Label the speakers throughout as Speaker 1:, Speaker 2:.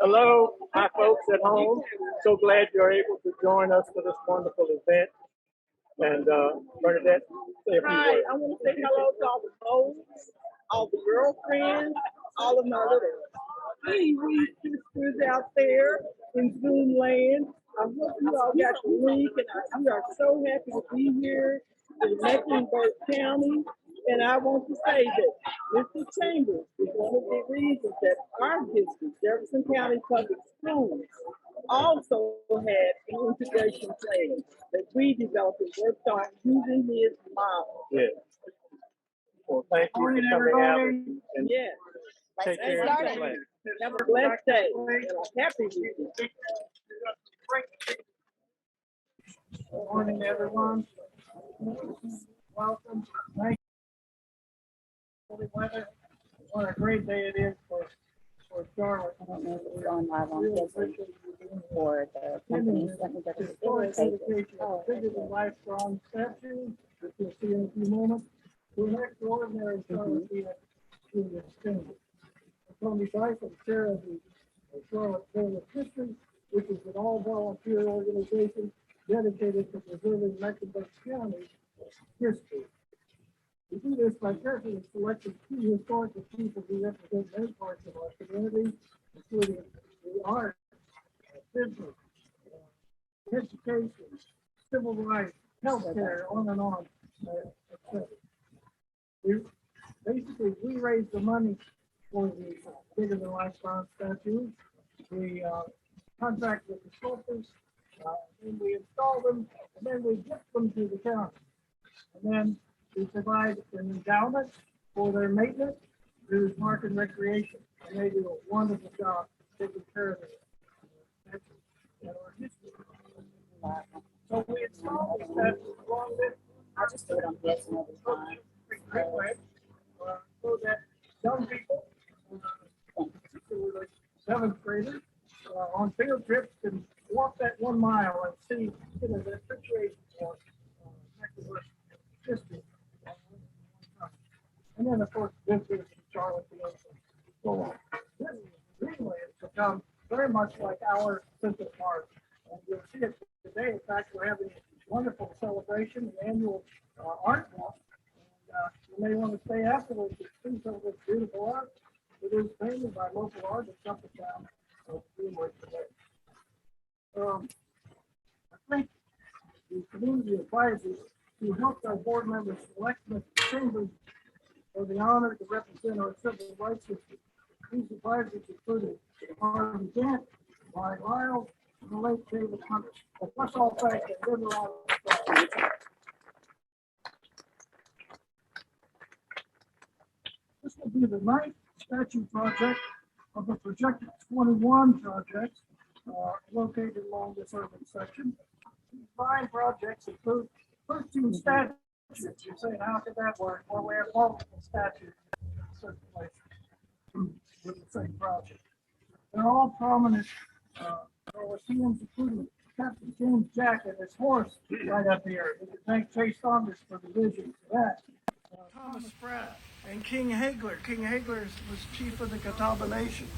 Speaker 1: Hello, hi folks at home. So glad you're able to join us for this wonderful event. And Bernadette, say a few
Speaker 2: Hi,
Speaker 1: words.
Speaker 2: I want to say hello to all the folks, all the girlfriends, all of my little wee sisters out there in Zoom land. I hope you all got the link, and we are so happy to be here in Mecklenburg County. And I want to say that Mr. Chambers is one of the reasons that our district, Jefferson County Public Schools, also had an integration plan that we developed and worked on using his model.
Speaker 1: Yes. Well, thank you for coming out and
Speaker 2: Yes.
Speaker 1: take care of the class.
Speaker 2: Have a blessed day. And I'm happy with you.
Speaker 3: Good morning, everyone. Welcome. Thank you for the weather. What a great day it is for Charlotte.
Speaker 4: I don't know if we're on live on Facebook or the companies. Let me go to the
Speaker 3: Dedication of bigger than life strong statue, which you'll see in a few moments, to an extraordinary Charlotte Julius Chambers. Tony Zeiss, chair of the Charlotte Trail of History, which is an all-volunteer organization dedicated to preserving Mecklenburg County history. We do this by carefully selecting key historical people who represent many parts of our community, including the arts, business, education, civil rights, healthcare, on and on, etc. We raise the money for the bigger than life bronze statues. We contract with the sculptors, and we install them, and then we gift them to the county. And then we provide an endowment for their maintenance through Park and Recreation. And they do a wonderful job taking care of it. And our history. So we install these statues along with,
Speaker 4: I just do it on this another time.
Speaker 3: Greenway, so that young people, particularly seventh graders, on field trips can walk that 1 mile and see, the appreciation for Mecklenburg history. And then, of course, visitors from Charlotte and so on. This Greenway has become very much like our Central Park. And you'll see it today. In fact, we're having a wonderful celebration, the annual art walk. And you may want to stay afterwards to see some of this beautiful art. It is painted by local artists up and down Greenway today. I think the community advisors who helped our board members select Mr. Chambers for the honor to represent our civil rights system. These advisors included Harvey, Gantt, Lyles, and the late David Hunter. But let's all thank them. This will be the 9th statue project of the projected 21 projects located along this urban section. These 9 projects include 13 statues. You're saying, how could that work? Well, we have multiple statues in certain places with the same project. They're all prominent Norwegians, including Captain James Jack and his horse right up here. We can thank Chase Saunders for the vision for that. Thomas Spratt and King Hagler. King Hagler was chief of the Catawba Nation.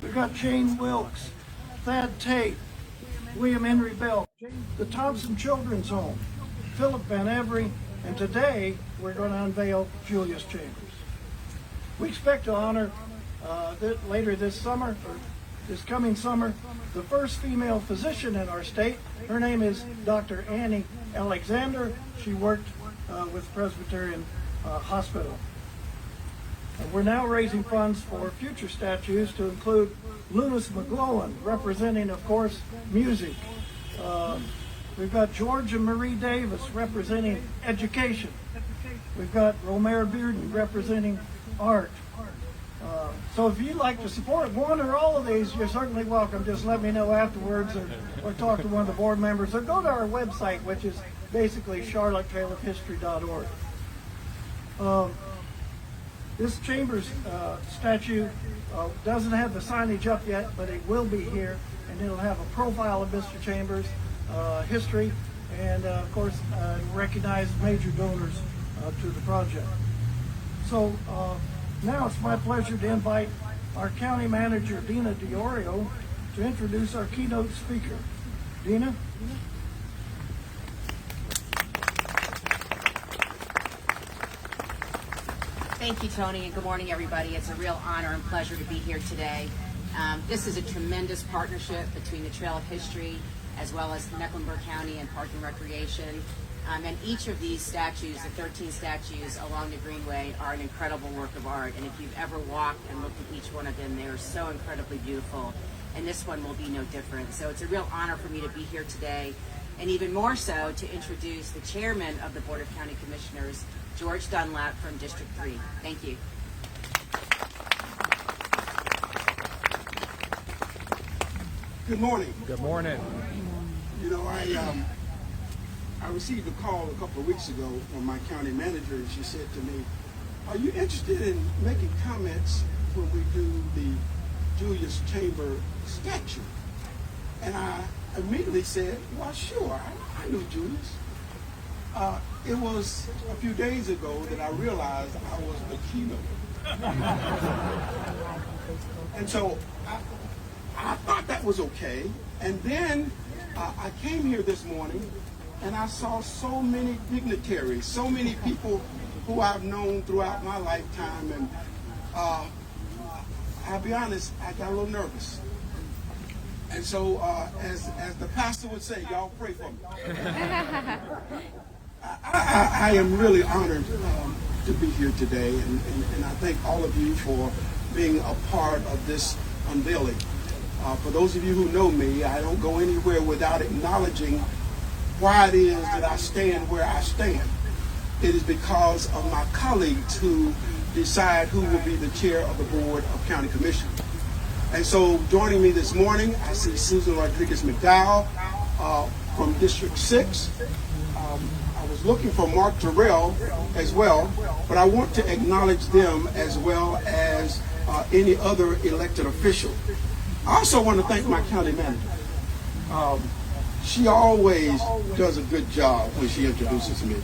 Speaker 3: We've got Jane Wilkes, Thad Tate, William Henry Bell, the Thompson Children's Home, Philip Van Every, and today we're going to unveil Julius Chambers. We expect to honor later this summer, or this coming summer, the first female physician in our state. Her name is Dr. Annie Alexander. She worked with Presbyterian Hospital. And we're now raising funds for future statues to include Lewis McGlowan, representing, of course, music. We've got Georgia Marie Davis representing education. We've got Romare Bearden representing art. So if you'd like to support one or all of these, you're certainly welcome. Just let me know afterwards, or talk to one of the board members, or go to our website, which is basically charlottetrailofhistory.org. This Chambers statue doesn't have the signage up yet, but it will be here, and it'll have a profile of Mr. Chambers, history, and of course recognize major donors to the project. So now it's my pleasure to invite our county manager, Dena Diorio, to introduce our keynote speaker. Dena?
Speaker 5: Thank you, Tony, and good morning, everybody. It's a real honor and pleasure to be here today. This is a tremendous partnership between the Trail of History as well as Mecklenburg County and Park and Recreation. And each of these statues, the 13 statues along the Greenway, are an incredible work of art. And if you've ever walked and looked at each one of them, they are so incredibly beautiful. And this one will be no different. So it's a real honor for me to be here today, and even more so to introduce the chairman of the Board of County Commissioners, George Dunlap from District 3. Thank you.
Speaker 6: Good morning.
Speaker 7: Good morning.
Speaker 6: You know, I received a call a couple of weeks ago from my county manager, and she said to me, "Are you interested in making comments when we do the Julius Chambers statue?" And I immediately said, "Well, sure, I knew Julius." It was a few days ago that I realized I was the keynote. And so I thought that was okay. And then I came here this morning and I saw so many dignitaries, so many people who I've known throughout my lifetime. And I'll be honest, I got a little nervous. And so as the pastor would say, y'all pray for me. I am really honored to be here today, and I thank all of you for being a part of this unveiling. For those of you who know me, I don't go anywhere without acknowledging why it is that I stand where I stand. It is because of my colleagues who decide who will be the chair of the Board of County Commissioners. And so joining me this morning, I see Susan Rodriguez-McDowell from District 6. I was looking for Mark Terrell as well, but I want to acknowledge them as well as any other elected official. I also want to thank my county manager. She always does a good job when she introduces me.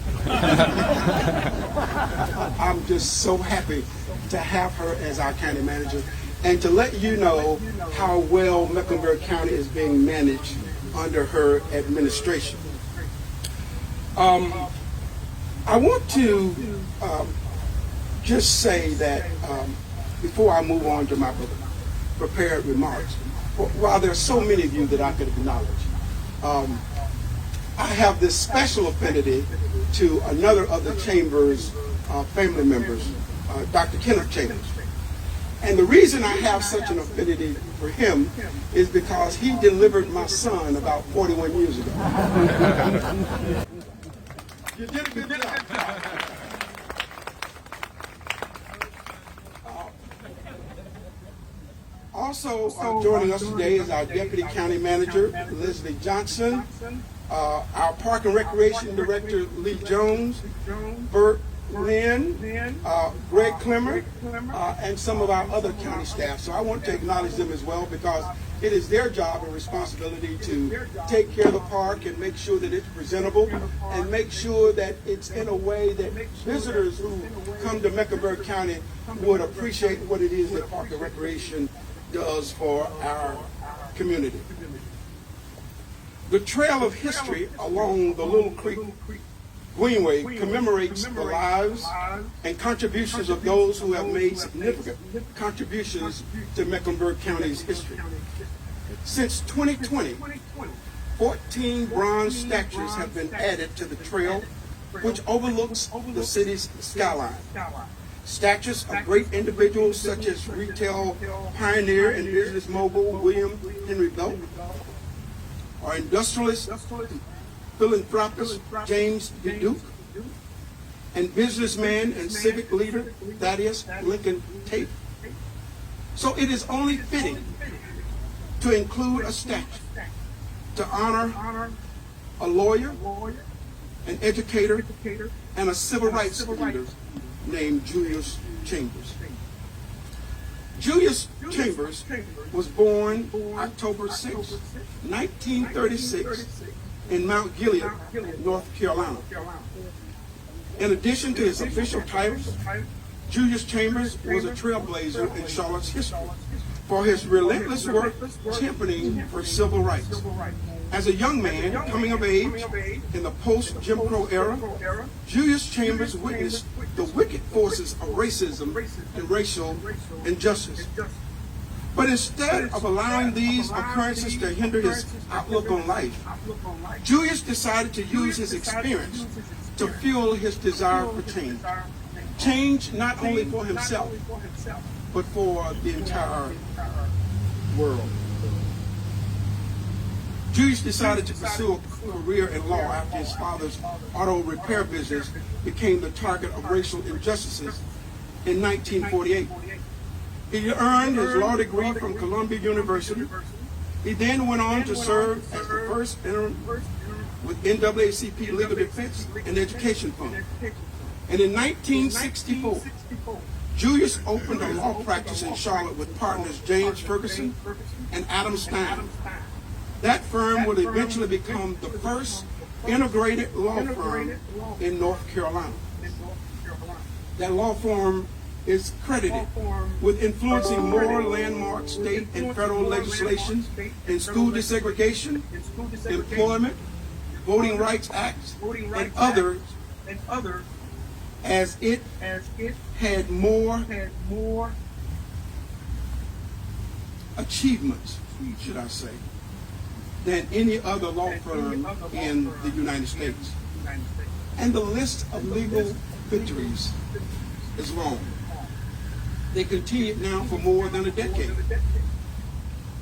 Speaker 6: I'm just so happy to have her as our county manager and to let you know how well Mecklenburg County is being managed under her administration. I want to just say that before I move on to my prepared remarks, while there are so many of you that I could acknowledge, I have this special affinity to another of the Chambers family members, Dr. Kenneth Chambers. And the reason I have such an affinity for him is because he delivered my son about 41 years ago. You did a good job. Also joining us today is our Deputy County Manager, Leslie Johnson, our Park and Recreation Director, Lee Jones, Bert Lynn, Greg Clemmer, and some of our other county staff. So I want to acknowledge them as well because it is their job and responsibility to take care of the park and make sure that it's presentable and make sure that it's in a way that visitors who come to Mecklenburg County would appreciate what it is that Park and Recreation does for our community. The Trail of History along the Little Creek Greenway commemorates the lives and contributions of those who have made significant contributions to Mecklenburg County's history. Since 2020, 14 bronze statues have been added to the trail, which overlooks the city's skyline. Statues of great individuals such as retail pioneer and business mogul William Henry Belk, or industrialist philanthropist James B. Duke, and businessman and civic leader Thaddeus Lincoln Tate. So it is only fitting to include a statue to honor a lawyer, an educator, and a civil rights leader named Julius Chambers. Julius Chambers was born October 6, 1936 in Mount Gilead, North Carolina. In addition to his official titles, Julius Chambers was a trailblazer in Charlotte's history. for his relentless work championing for civil rights. As a young man coming of age in the post-Jim Crow era, Julius Chambers witnessed the wicked forces of racism and racial injustice. But instead of allowing these occurrences to hinder his outlook on life, Julius decided to use his experience to fuel his desire for change. Change not only for himself, but for the entire world. Julius decided to pursue a career in law after his father's auto repair business became the target of racial injustices in 1948. He earned his law degree from Columbia University. He then went on to serve as the first interim with NAACP Legal Defense and Education Fund. And in 1964, Julius opened a law practice in Charlotte with partners James Ferguson and Adam Stein. That firm would eventually become the first integrated law firm in North Carolina. That law firm is credited with influencing more landmark state and federal legislation in school desegregation, employment, Voting Rights Acts, and others, as it had more achievements, should I say, than any other law firm in the United States. And the list of legal victories is long. They continued now for more than a decade.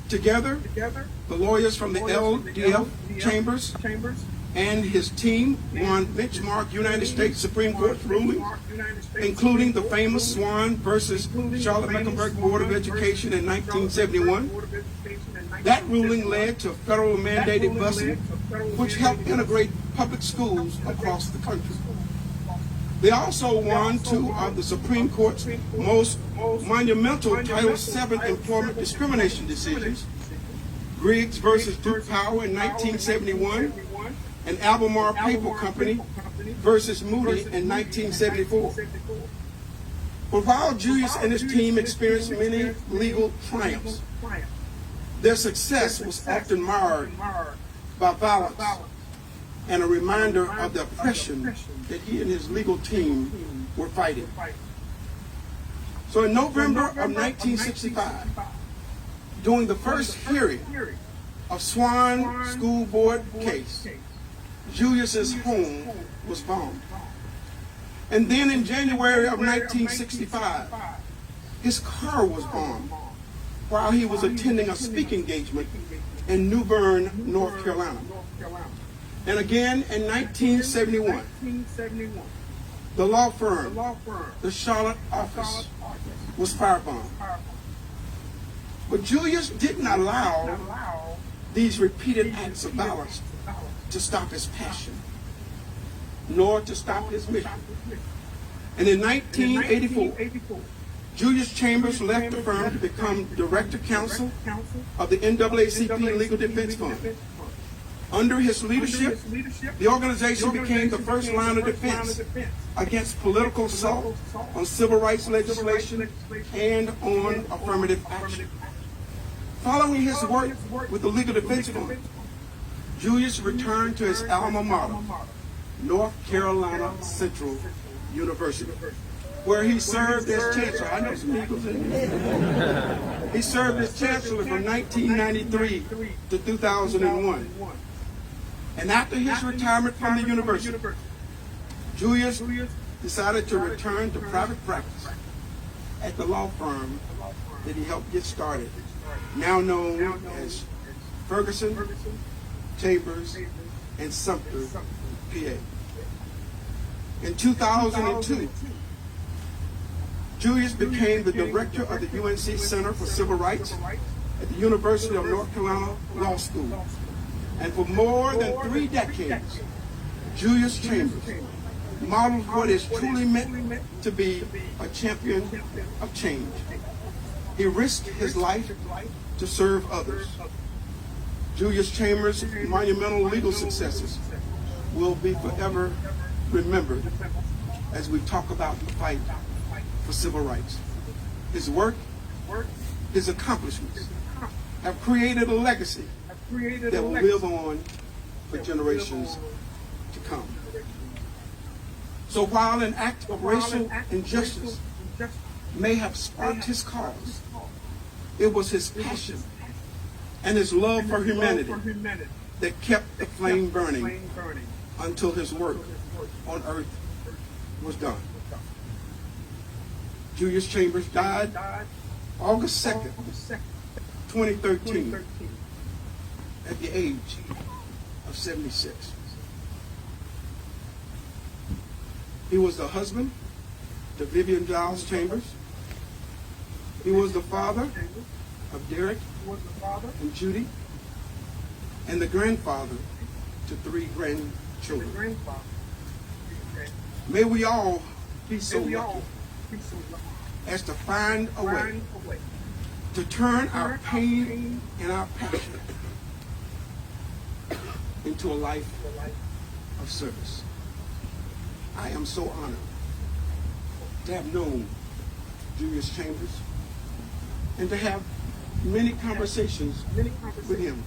Speaker 6: Together, the lawyers from the LDF Chambers and his team won benchmark United States Supreme Court rulings, including the famous Swan versus Charlotte Mecklenburg Board of Education in 1971. That ruling led to federal mandated busing, which helped integrate public schools across the country. They also won two of the Supreme Court's most monumental Title VII employment discrimination decisions, Griggs versus Duke Power in 1971, and Albemarle Paper Company versus Moody in 1974. But while Julius and his team experienced many legal triumphs, their success was often marred by violence and a reminder of the oppression that he and his legal team were fighting. So in November of 1965, during the first hearing of Swan School Board case, Julius's home was bombed. And then in January of 1965, his car was bombed while he was attending a speaking engagement in New Bern, North Carolina. And again in 1971, the law firm, the Charlotte office, was firebombed. But Julius didn't allow these repeated acts of violence to stop his passion, nor to stop his mission. And in 1984, Julius Chambers left the firm to become Director Counsel of the NAACP Legal Defense Fund. Under his leadership, the organization became the first line of defense against political assault on civil rights legislation and on affirmative action. Following his work with the Legal Defense Fund, Julius returned to his alma mater, North Carolina Central University, where he served as chancellor. I know some Eagles in there. He served as chancellor from 1993 to 2001. And after his retirement from the university, Julius decided to return to private practice at the law firm that he helped get started, now known as Ferguson, Chambers, and Sumpter, PA. In 2002, Julius became the director of the UNC Center for Civil Rights at the University of North Carolina Law School. And for more than 3 decades, Julius Chambers modeled what is truly meant to be a champion of change. He risked his life to serve others. Julius Chambers' monumental legal successes will be forever remembered as we talk about the fight for civil rights. His work his accomplishments have created a legacy that will live on for generations to come. So while an act of racial injustice may have sparked his cause, it was his passion and his love for humanity that kept the flame burning until his work on earth was done. Julius Chambers died August 2nd, 2013, at the age of 76. He was the husband to Vivian Giles Chambers. He was the father of Derek and Judy, and the grandfather to 3 grandchildren. May we all be so lucky as to find a way to turn our pain and our passion into a life of service. I am so honored to have known Julius Chambers and to have many conversations with him,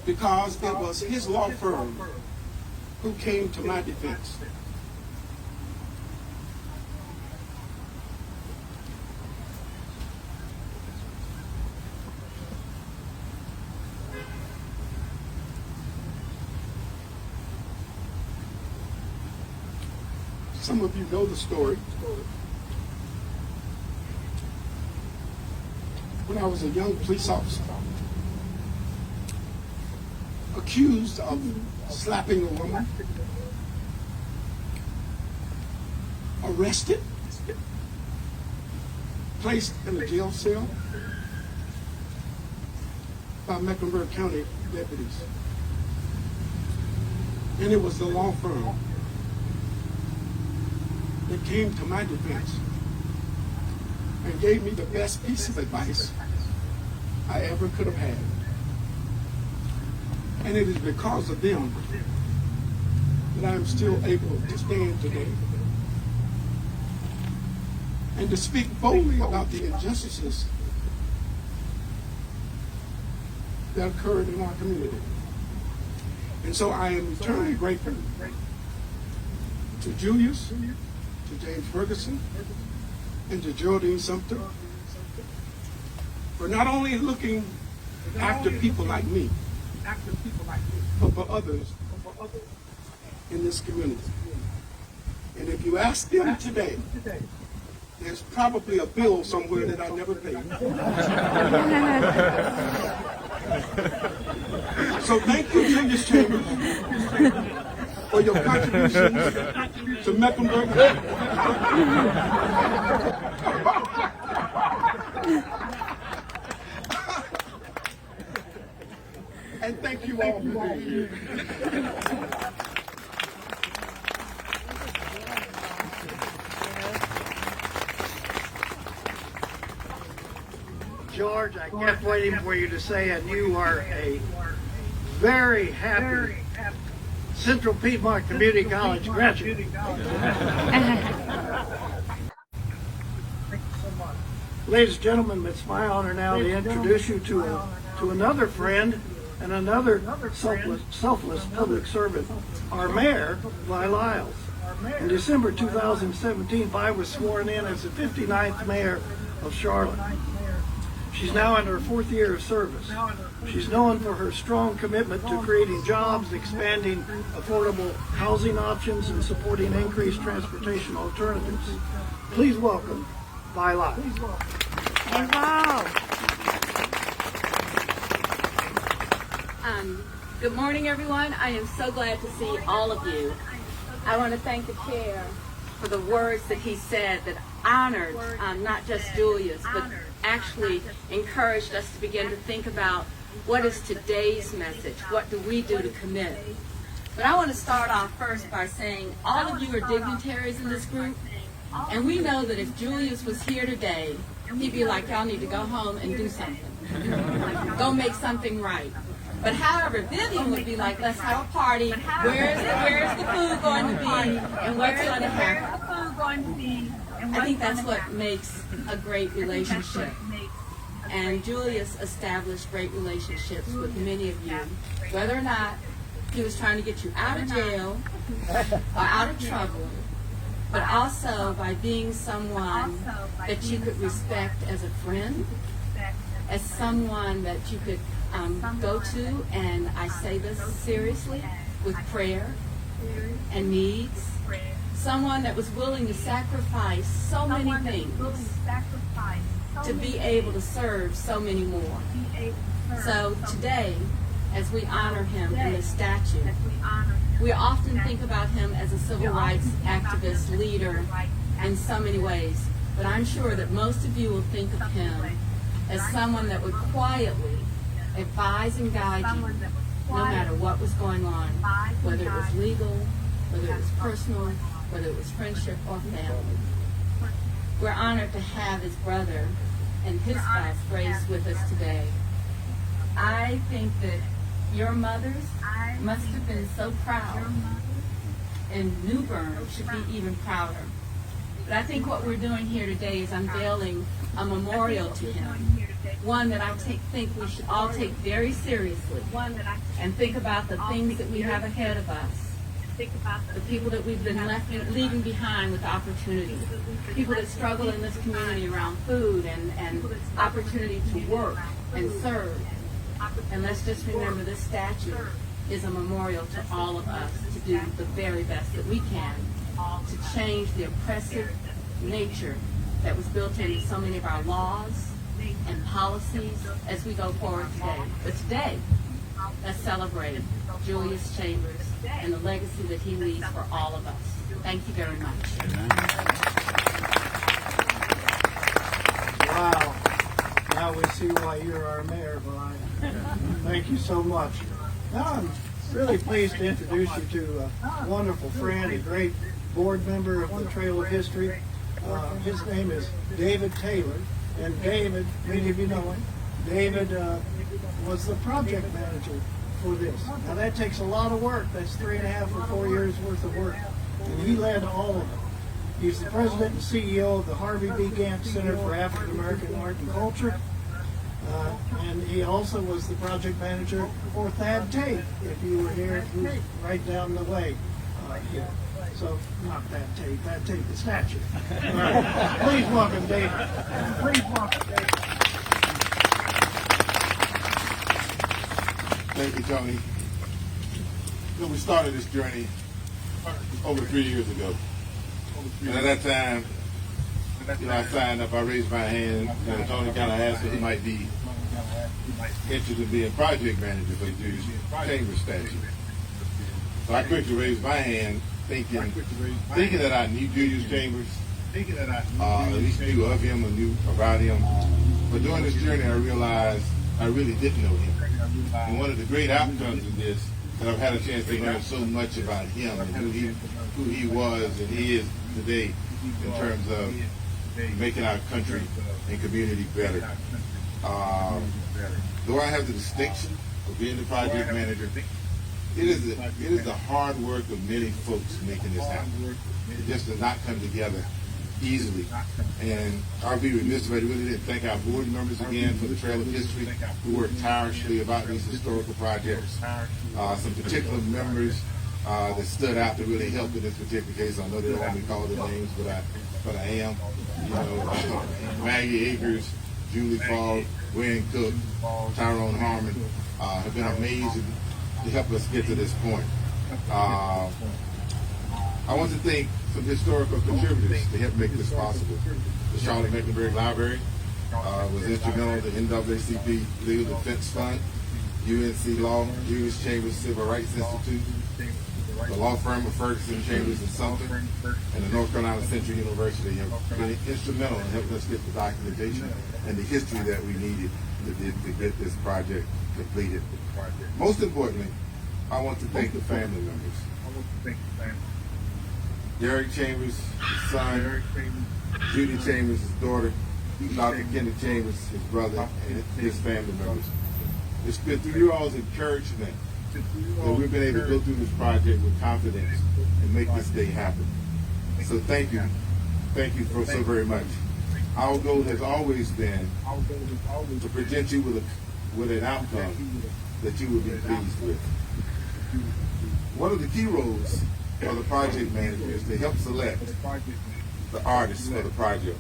Speaker 6: because it was his law firm who came to my defense. Some of you know the story. When I was a young police officer, accused of slapping a woman, arrested, placed in a jail cell by Mecklenburg County deputies. And it was the law firm that came to my defense and gave me the best piece of advice I ever could have had. And it is because of them that I am still able to stand today and to speak boldly about the injustices that occurred in our community. And so I am eternally grateful to Julius, to James Ferguson, and to Geraldine Sumpter for not only looking after people like me, but for others in this community. And if you ask them today, there's probably a bill somewhere that I never paid. So thank you, Julius Chambers, for your contributions to Mecklenburg. And thank you all for being here.
Speaker 3: George, I kept waiting for you to say, and you are a very happy Central Piedmont Community College graduate. Ladies and gentlemen, it's my honor now to introduce you to another friend and another selfless public servant, our mayor, Lyles. In December 2017, Vi was sworn in as the 59th mayor of Charlotte. She's now in her 4th year of service. She's known for her strong commitment to creating jobs, expanding affordable housing options, and supporting increased transportation alternatives. Please welcome Vi Lyles.
Speaker 4: Hey, wow.
Speaker 7: Good morning, everyone. I am so glad to see all of you. I want to thank the chair for the words that he said that honored not just Julius, but actually encouraged us to begin to think about what is today's message? What do we do to commit? But I want to start off first by saying all of you are dignitaries in this group, and we know that if Julius was here today, he'd be like, y'all need to go home and do something. Go make something right. But however, Vivian would be like, let's have a party. Where's the food going to be? And what's going to happen? I think that's what makes a great relationship. And Julius established great relationships with many of you, whether or not he was trying to get you out of jail or out of trouble, but also by being someone that you could respect as a friend, as someone that you could go to, and I say this seriously, with prayer and needs. Someone that was willing to sacrifice so many things to be able to serve so many more. So today, as we honor him in this statue, we often think about him as a civil rights activist leader in so many ways, but I'm sure that most of you will think of him as someone that would quietly advise and guide you no matter what was going on, whether it was legal, whether it was personal, whether it was friendship or family. We're honored to have his brother and his spouse Grace with us today. I think that your mothers must have been so proud, and New Bern should be even prouder. But I think what we're doing here today is unveiling a memorial to him, one that I think we should all take very seriously, and think about the things that we have ahead of us, the people that we've been leaving behind with opportunity, people that struggle in this community around food and opportunity to work and serve. And let's just remember this statue is a memorial to all of us to do the very best that we can to change the oppressive nature that was built into so many of our laws and policies as we go forward today. But today, let's celebrate Julius Chambers and the legacy that he leaves for all of us. Thank you very much.
Speaker 3: Wow. Now we see why you're our mayor, Brian. Thank you so much. Now I'm really pleased to introduce you to a wonderful friend, a great board member of the Trail of History. His name is David Taylor. And David, many of you know him, David was the project manager for this. Now that takes a lot of work. That's 3.5 or 4 years worth of work. And he led all of it. He's the president and CEO of the Harvey B. Gantt Center for African American Art and Culture. And he also was the project manager for Thad Tate, if you were here, who's right down the way here. So, not Thad Tate, the statue. Please welcome David. Please welcome David.
Speaker 8: Thank you, Tony. We started this journey over 3 years ago. And at that time, I signed up, I raised my hand, and Tony kind of asked if he might be interested in being project manager for the Julius Chambers statue. So I quickly raised my hand, thinking that I knew Julius Chambers, at least knew of him or knew about him. But during this journey, I realized I really didn't know him. And one of the great outcomes of this, that I've had a chance to learn so much about him and who he was and he is today in terms of making our country and community better. Though I have the distinction of being the project manager, it is the hard work of many folks making this happen. It just does not come together easily. And I'll be remiss if I really didn't thank our board members again for the Trail of History who worked tirelessly about these historical projects. Some particular members that stood out to really help in this particular case. I know they don't want me to call their names, but I am. You know, Maggie Akers, Julie Fogg, Wayne Cook, Tyron Harmon have been amazing to help us get to this point. I want to thank some historical contributors to help make this possible. The Charlotte Mecklenburg Library was instrumental, the NAACP Legal Defense Fund, UNC Law, Julius Chambers Civil Rights Institute, the law firm of Ferguson, Chambers, and Sumpter, and the North Carolina Central University have been instrumental in helping us get the documentation and the history that we needed to get this project completed. Most importantly, I want to thank the family members. Derek Chambers, his son, Judy Chambers, his daughter, Dr. Kenneth Chambers, his brother, and his family members. It's been through your all's encouragement that we've been able to go through this project with confidence and make this day happen. So thank you. Thank you so very much. Our goal has always been to present you with an outcome that you would be pleased with. One of the key roles of the project manager is to help select the artists for the project.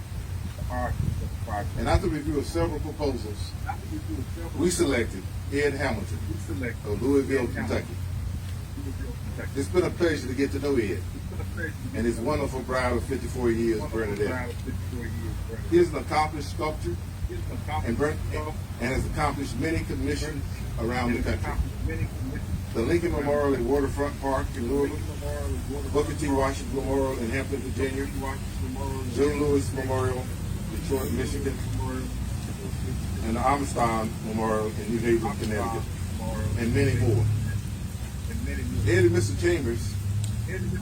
Speaker 8: And after review of several proposals, we selected Ed Hamilton of Louisville, Kentucky. It's been a pleasure to get to know Ed and his wonderful bride of 54 years, Bernadette. He is an accomplished sculptor and has accomplished many commissions around the country. The Lincoln Memorial at Waterfront Park in Louisville, Booker T. Washington Memorial in Hampton, Virginia, Joe Louis Memorial, Detroit, Michigan, and the Armstrong Memorial in New Haven, Connecticut, and many more. Ed and Mr. Chambers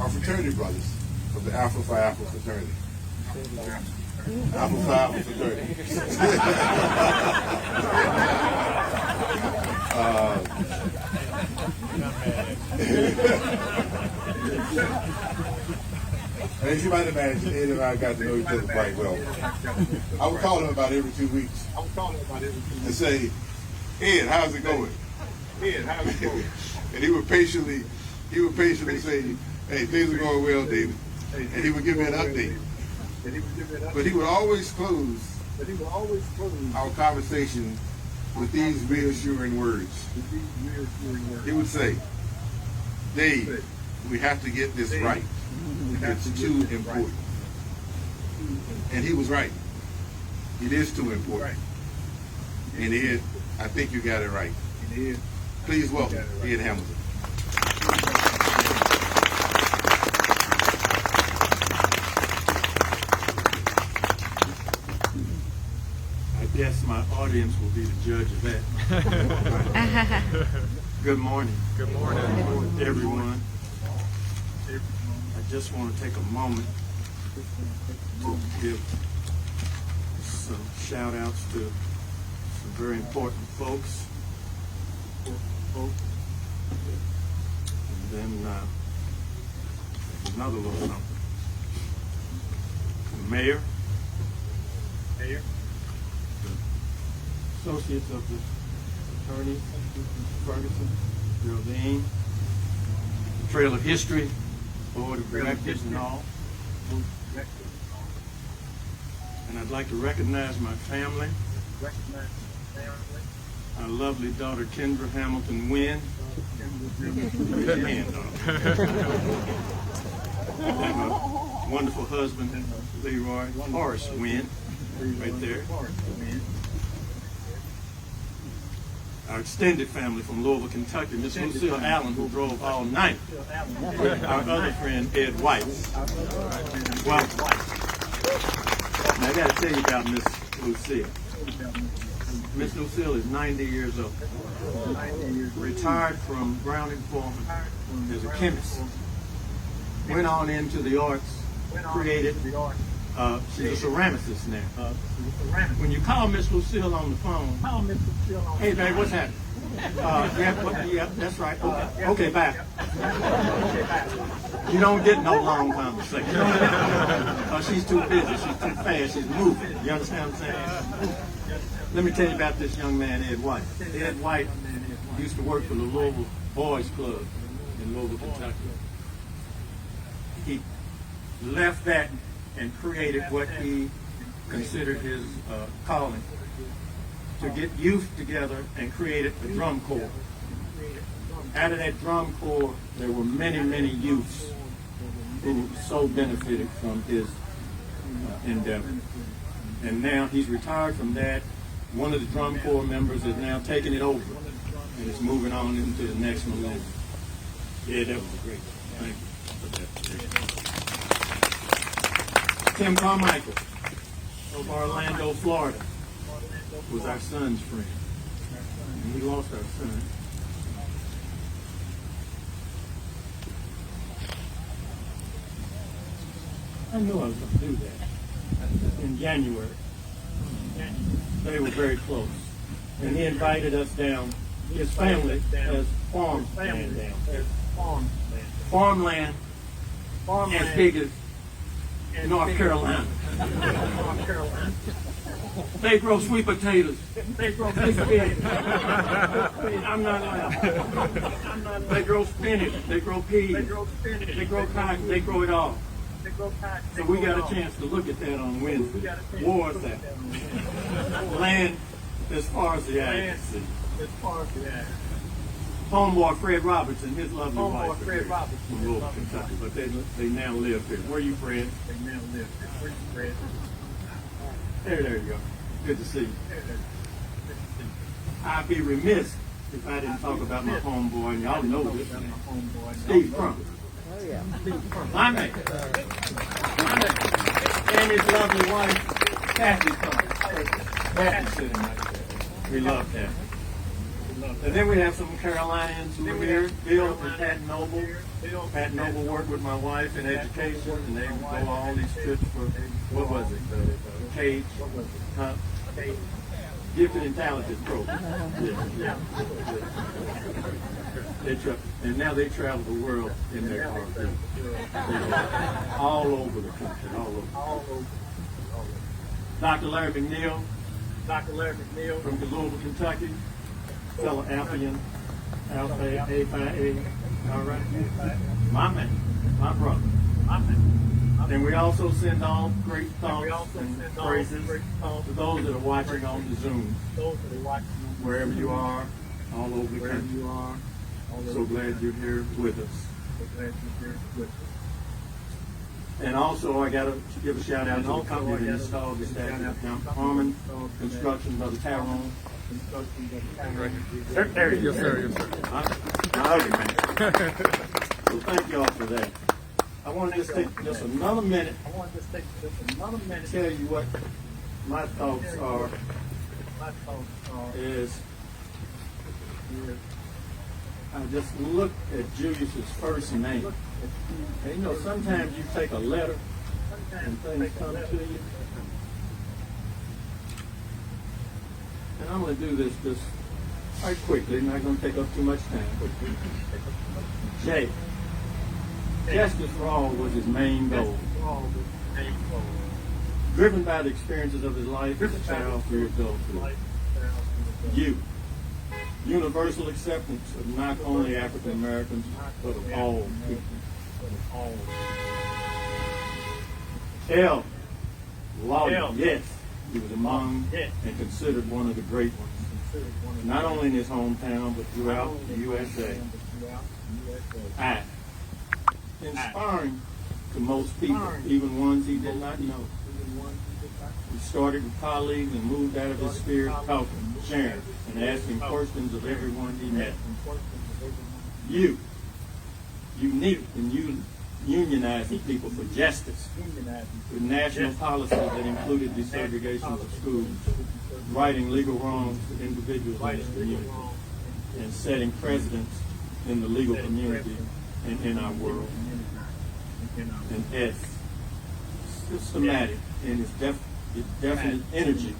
Speaker 8: are fraternity brothers of the Alpha Phi Alpha fraternity. Alpha Phi Alpha fraternity. As you might imagine, Ed and I got to know each other quite well. I would call him about every 2 weeks and say, Ed, how's it going? Ed, how's it going? And he would patiently say, hey, things are going well, David. And he would give me an update. But he would always close our conversation with these reassuring words. He would say, Dave, we have to get this right. It's too important. And he was right. It is too important. And Ed, I think you got it right. Please welcome Ed Hamilton.
Speaker 9: I guess my audience will be the judge of that. Good morning. Good morning, everyone. I just want to take a moment to give some shout outs to some very important folks. And then another little something. The mayor, the associates of the attorneys, Ferguson, Geraldine, the Trail of History, Board of Directors and all. And I'd like to recognize my family. Our lovely daughter Kendra Hamilton Wynn. Raise your hand, daughter. And my wonderful husband, Leroy Horace Wynn, right there. Our extended family from Louisville, Kentucky, Miss Lucille Allen, who drove all night. Our other friend, Ed White. Well, now I got to tell you about Miss Lucille. Miss Lucille is 90 years old. Retired from Brown and Foreman as a chemist. Went on into the arts, created. She's a ceramicist now. When you call Miss Lucille on the phone, hey babe, what's happening? Yeah, that's right. Okay, bye. You don't get no long conversation. She's too busy. She's too fast. She's moving. You understand what I'm saying? Let me tell you about this young man, Ed White. Ed White used to work for the Louisville Boys Club in Louisville, Kentucky. He left that and created what he considered his calling, to get youth together and created the drum corps. Out of that drum corps, there were many, many youths who so benefited from his endeavor. And now he's retired from that. One of the drum corps members is now taking it over and is moving on into the next millennium. Yeah, that was a great thing. Thank you. Tim Carmichael of Orlando, Florida, was our son's friend. And we lost our son. I knew I was going to do that in January. They were very close. And he invited us down. His family has farmland down. Farmland as big as North Carolina. They grow sweet potatoes. They grow spinach. I'm not lying. They grow spinach. They grow peas. They grow cotton. They grow it all. So we got a chance to look at that on Wednesday. War is that. Land as far as the eye can see. Homeboy Fred Roberts and his lovely wife from Louisville, Kentucky, but they now live here. Where are you, Fred? There you go. Good to see you. I'd be remiss if I didn't talk about my homeboy, and y'all know this man, Steve Crump. Oh yeah. My man. And his lovely wife, Kathy Crump. Kathy's sitting right there. We love Kathy. And then we have some Carolinians who are here, Bill and Pat Noble. Pat Noble worked with my wife in education, and they would go all these trips for, what was it, Cage, Gifted and Talented program. Yeah. And now they travel the world in their car. All over the country, all over. Dr. Larry McNeil from Louisville, Kentucky. Fellow Alphian, Alpha A5A, all right? My man, my brother. And we also send all great thoughts and praises to those that are watching on the Zoom, wherever you are, all over the country. So glad you're here with us. And also, I got to give a shout out to the company that installed the statue of Harmon Construction, Brother Tyron. There you go. Yes, sir. My ugly man. So thank you all for that. I want to just take just another minute to tell you what my thoughts are. Is I just looked at Julius's first name. And you know, sometimes you take a letter and things come to you. And I'm going to do this just quite quickly, not going to take up too much time. J. Justice for all was his main goal. Driven by the experiences of his life as a child through adulthood. U. Universal acceptance of not only African Americans, but of all people. L. Lawyer, yes. He was among and considered one of the great ones, not only in his hometown, but throughout the USA. I. Inspiring to most people, even ones he did not know. He started with colleagues and moved out of his sphere, talking, sharing, and asking questions of everyone he met. U. Unique in unionizing people for justice, with national policies that included desegregation of schools, righting legal wrongs to individuals in his community, and setting precedents in the legal community and in our world. And S. Systematic in his definite energy,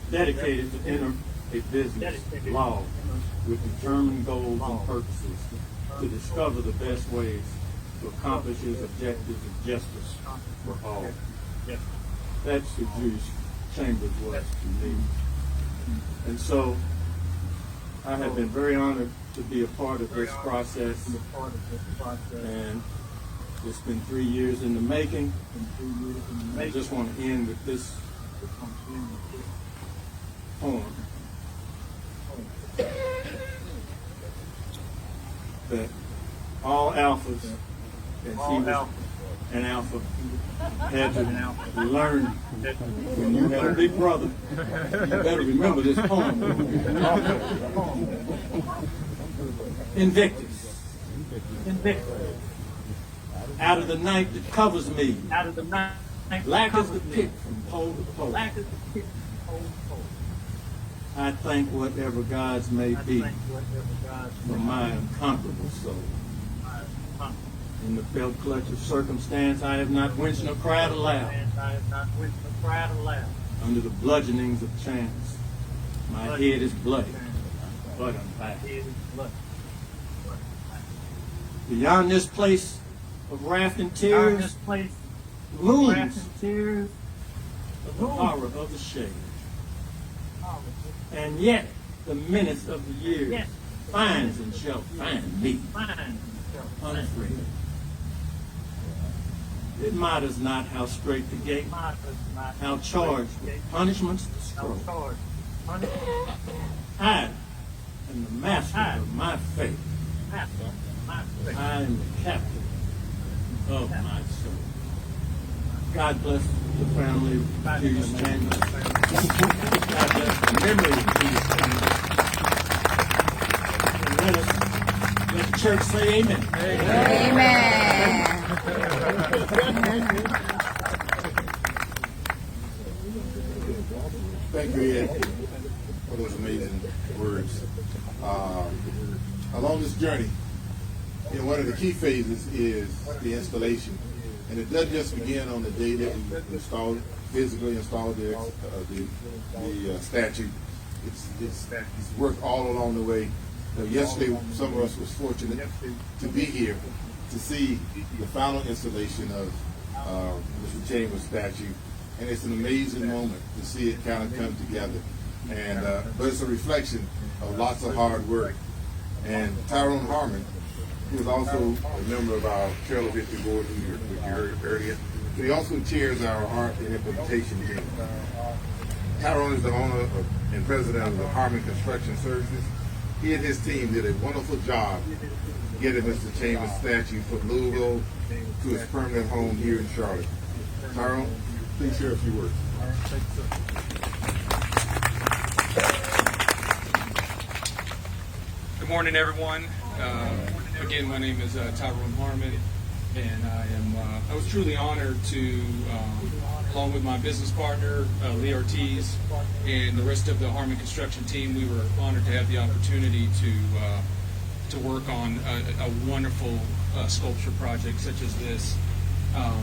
Speaker 9: dedicated to enter a business, law, with determined goals and purposes, to discover the best ways to accomplish his objectives of justice for all. That's who Julius Chambers was to me. And so I have been very honored to be a part of this process, and it's been 3 years in the making. I just want to end with this poem. That all alphas, as he was an alpha, had to learn when you have a big brother, you better remember this poem. Invictus. Out of the night that covers me, black as the pit from pole to pole, I thank whatever gods may be for my unconquerable soul. In the felt clutch of circumstance, I have not winced nor cried aloud. Under the bludgeonings of chance, my head is bloody, but I'm back. Beyond this place of wrath and tears, looms the horror of the shade. And yet, the menace of the years finds and shall find me unafraid. It matters not how straight the gate, how charged with punishments the scroll. I am the master of my fate. I am the captain of my soul. God bless the family of Julius Chambers. God bless the memory of Julius Chambers. And let the church say amen.
Speaker 4: Amen.
Speaker 8: Thank you, Ed, for those amazing words. Along this journey, one of the key phases is the installation. And it doesn't just begin on the day that we physically installed the statue. It's worked all along the way. Yesterday, some of us was fortunate to be here to see the final installation of Mr. Chambers' statue. And it's an amazing moment to see it kind of come together. And but it's a reflection of lots of hard work. And Tyron Harmon, who is also a member of our Trail of History board, who you heard earlier, he also chairs our art and implementation team. Tyron is the owner and president of the Harmon Construction Services. He and his team did a wonderful job getting Mr. Chambers' statue from Louisville to his permanent home here in Charlotte. Tyron, please share a few words.
Speaker 10: Good morning, everyone. Again, my name is Tyron Harmon, and I was truly honored to, along with my business partner, Lee Ortiz, and the rest of the Harmon Construction team, we were honored to have the opportunity to work on a wonderful sculpture project such as this. I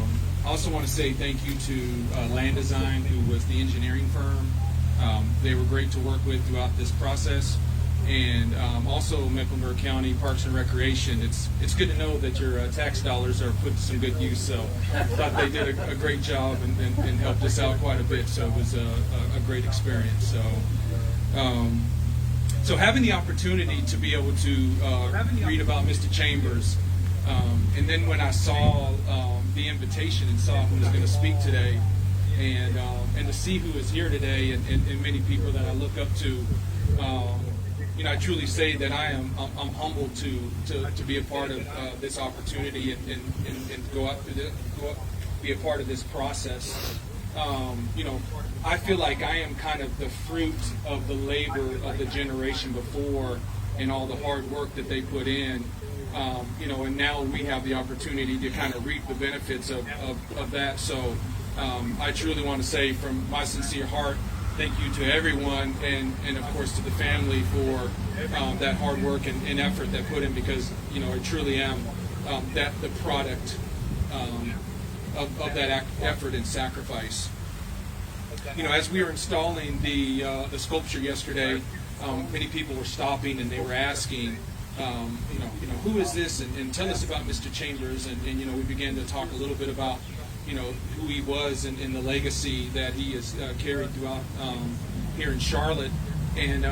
Speaker 10: also want to say thank you to Land Design, who was the engineering firm. They were great to work with throughout this process. And also Mecklenburg County Parks and Recreation. It's good to know that your tax dollars are put to some good use. So I thought they did a great job and helped us out quite a bit. So it was a great experience. So having the opportunity to be able to read about Mr. Chambers, and then when I saw the invitation and saw who was going to speak today, and to see who is here today, and many people that I look up to. I truly say that I'm humbled to be a part of this opportunity and go up, be a part of this process. I feel like I am kind of the fruit of the labor of the generation before and all the hard work that they put in. And now we have the opportunity to kind of reap the benefits of that. So I truly want to say from my sincere heart, thank you to everyone, and of course to the family for that hard work and effort that put in, because I truly am the product of that effort and sacrifice. As we were installing the sculpture yesterday, many people were stopping and they were asking, who is this, and tell us about Mr. Chambers, and we began to talk a little bit about who he was and the legacy that he has carried throughout here in Charlotte. And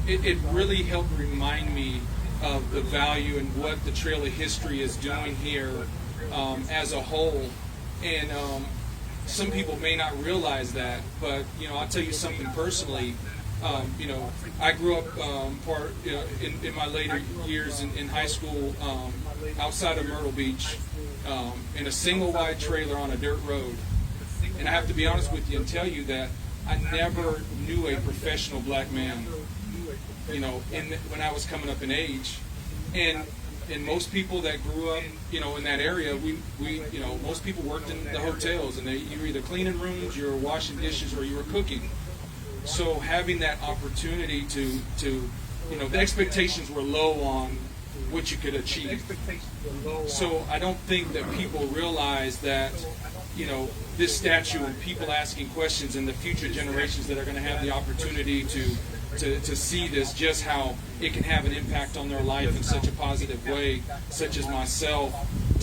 Speaker 10: it really helped remind me of the value and what the Trail of History is doing here as a whole. And some people may not realize that, but I'll tell you something personally. I grew up in my later years in high school outside of Myrtle Beach in a single wide trailer on a dirt road. And I have to be honest with you and tell you that I never knew a professional black man, when I was coming up in age. And most people that grew up, in that area, we most people worked in the hotels, and you were either cleaning rooms, you were washing dishes, or you were cooking. So having that opportunity to the expectations were low on what you could achieve. So I don't think that people realize that, this statue and people asking questions and the future generations that are going to have the opportunity to see this, just how it can have an impact on their life in such a positive way, such as myself,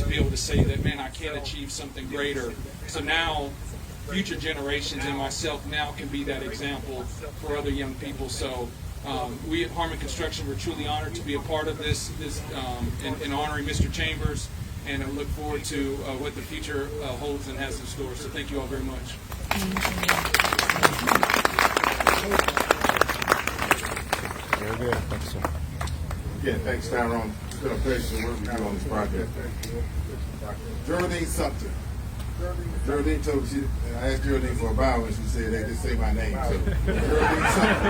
Speaker 10: to be able to say that, man, I can achieve something greater. So now future generations and myself now can be that example for other young people. So we at Harmon Construction were truly honored to be a part of this in honoring Mr. Chambers, and I look forward to what the future holds and has in store. So thank you all very much.
Speaker 8: Very good. Thanks, sir. Again, thanks, Tyron. It's been a pleasure to work with you on this project. Geraldine Sumpter. Geraldine told me, I asked Geraldine for a bio, and she said, they just say my name. So, Geraldine Sumpter.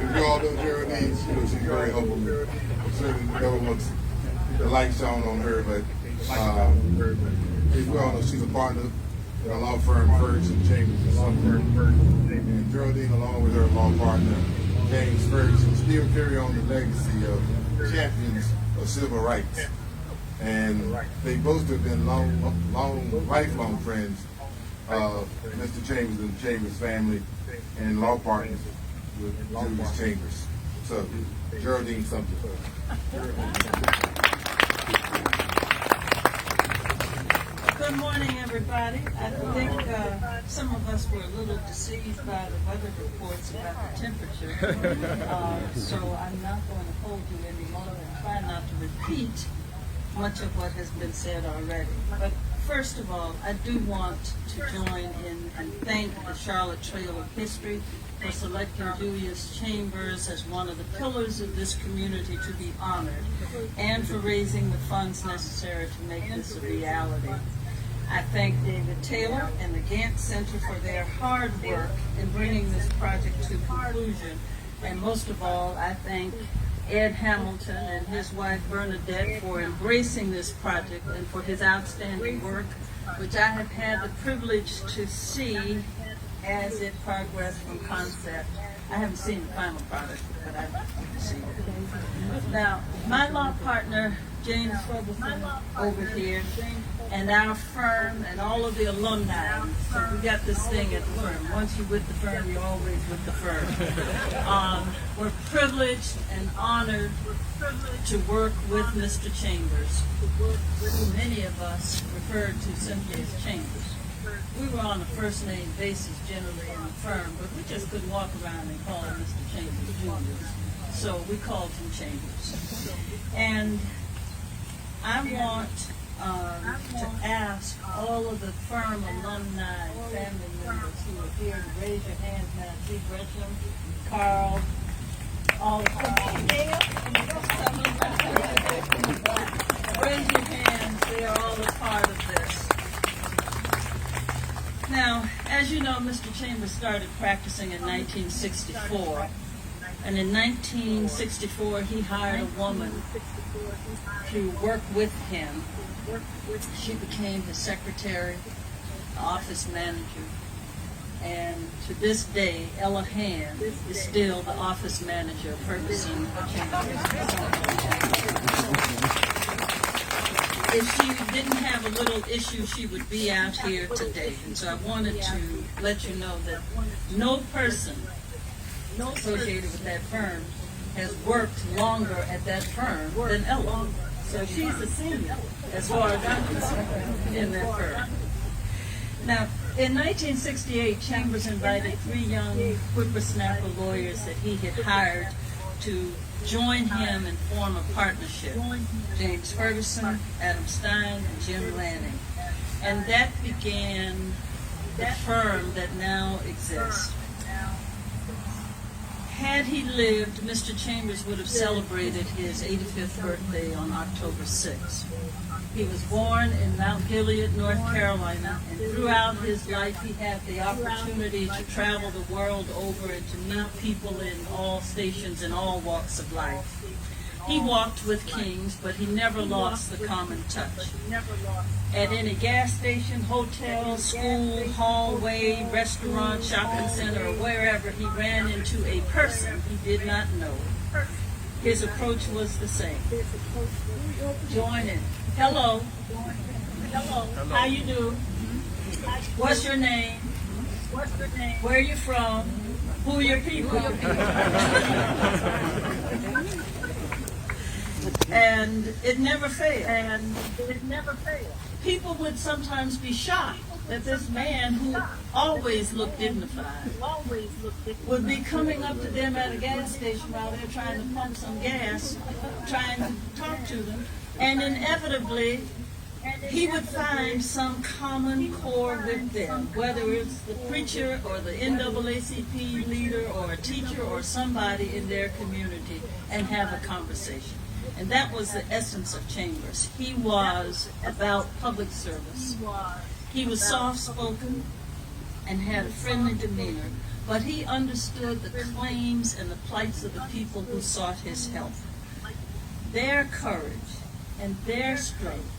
Speaker 8: If you all know Geraldine, she's very humble. Certainly never wants the light shone on her, but if you all know, she's a partner in a law firm, Ferguson, Chambers, and Sculptor. And Geraldine, along with her law partner, James Ferguson, still carry on the legacy of champions of civil rights. And they both have been lifelong friends of Mr. Chambers and the Chambers family and law partners with Julius Chambers. So, Geraldine Sumpter.
Speaker 11: Good morning, everybody. I think some of us were a little deceived by the weather reports about the temperature. So I'm not going to hold you any longer and try not to repeat much of what has been said already. But first of all, I do want to join in and thank the Charlotte Trail of History for selecting Julius Chambers as one of the pillars of this community to be honored, and for raising the funds necessary to make this a reality. I thank David Taylor and the Gantt Center for their hard work in bringing this project to conclusion. And most of all, I thank Ed Hamilton and his wife Bernadette for embracing this project and for his outstanding work, which I have had the privilege to see as it progressed from concept. I haven't seen the final product, but I've seen it. Now, my law partner, James Ferguson, over here, and our firm and all of the alumni. So we got this thing at the firm. Once you're with the firm, you're always with the firm. We're privileged and honored to work with Mr. Chambers, who many of us referred to simply as Chambers. We were on a first name basis generally in the firm, but we just couldn't walk around and call him Mr. Chambers Jr. So we called him Chambers. And I want to ask all of the firm alumni, family members who are here to raise your hands now. See Gresham, Carl, all of them. Raise your hands. They are all a part of this. Now, as you know, Mr. Chambers started practicing in 1964. And in 1964, he hired a woman to work with him. She became his secretary, office manager, and to this day, Ella Hand is still the office manager of Ferguson Chambers. If she didn't have a little issue, she would be out here today. And so I wanted to let you know that no person associated with that firm has worked longer at that firm than Ella. So she's a senior, as far as I'm concerned, in that firm. Now, in 1968, Chambers invited 3 young whippersnapper lawyers that he had hired to join him and form a partnership. James Ferguson, Adam Stein, and Jim Lanning. And that began the firm that now exists. Had he lived, Mr. Chambers would have celebrated his 85th birthday on October 6th. He was born in Mount Gilead, North Carolina, and throughout his life he had the opportunity to travel the world over and to meet people in all stations and all walks of life. He walked with kings, but he never lost the common touch. At any gas station, hotel, school, hallway, restaurant, shopping center, or wherever he ran into a person he did not know, his approach was the same. Join in. Hello. Hello. How you do? What's your name? Where are you from? Who your people? And it never failed. People would sometimes be shocked that this man who always looked dignified would be coming up to them at a gas station while they're trying to pump some gas, trying to talk to them, and inevitably he would find some common core with them, whether it's the preacher or the NAACP leader or a teacher or somebody in their community, and have a conversation. And that was the essence of Chambers. He was about public service. He was soft-spoken and had a friendly demeanor, but he understood the claims and the plights of the people who sought his help. Their courage and their strength